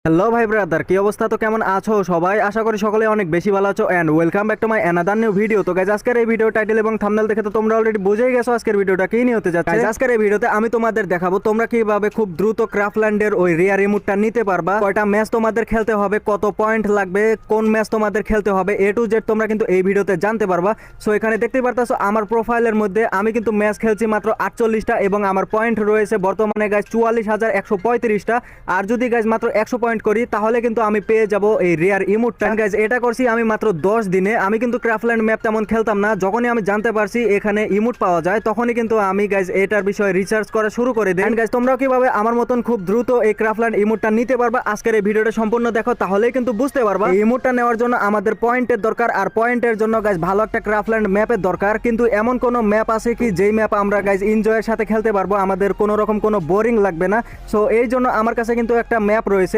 Hello ভাই brother, কি অবস্থা? তো কেমন আছো সবাই? আশা করি সকলে অনেক বেশি ভালো আছো and welcome back to my another new video. তো গাইজ আজকের এই ভিডিও টাইটেল এবং থাম্বনেল দেখে তো তোমরা অলরেডি বুঝেই গেছো আজকের ভিডিওটা কি নিয়ে হতে যাচ্ছে। Guys, আজকের এই ভিডিওতে আমি তোমাদের দেখাবো তোমরা কিভাবে খুব দ্রুত ক্রাফল্যান্ডের ওই রিয়ার রিমোটটা নিতে পারবা, কয়টা ম্যাচ তোমাদের খেলতে হবে, কত পয়েন্ট লাগবে, কোন ম্যাচ তোমাদের খেলতে হবে, এ টু জেড তোমরা কিন্তু এই ভিডিওতে জানতে পারবা। সো এখানে দেখতে পারতাছো আমার প্রোফাইলের মধ্যে আমি কিন্তু ম্যাচ খেলছি মাত্র 48টা এবং আমার পয়েন্ট রয়েছে বর্তমানে গাইজ 44,135টা। আর যদি গাইজ মাত্র 100 পয়েন্ট করি তাহলে কিন্তু আমি পেয়ে যাব এই রিয়ার ইমোটটা। গাইজ এটা করছি আমি মাত্র 10 দিনে। আমি কিন্তু ক্রাফল্যান্ড ম্যাপ তেমন খেলতাম না, যখনই আমি জানতে পারছি এখানে ইমোট পাওয়া যায় তখনই কিন্তু আমি গাইজ এটার বিষয়ে রিসার্চ করা শুরু করে দিই। গাইজ তোমরাও কিভাবে আমার মতন খুব দ্রুত এই ক্রাফল্যান্ড ইমোটটা নিতে পারবা আজকের এই ভিডিওটা সম্পূর্ণ দেখো, তাহলেই কিন্তু বুঝতে পারবা। এই ইমোটটা নেওয়ার জন্য আমাদের পয়েন্টের দরকার, আর পয়েন্টের জন্য গাইজ ভালো একটা ক্রাফল্যান্ড ম্যাপের দরকার। কিন্তু এমন কোনো ম্যাপ আছে কি যেই ম্যাপ আমরা গাইজ এনজয়ের সাথে খেলতে পারবো, আমাদের কোনো রকম কোনো বোরিং লাগবে না। সো এই জন্য আমার কাছে কিন্তু একটা ম্যাপ রয়েছে।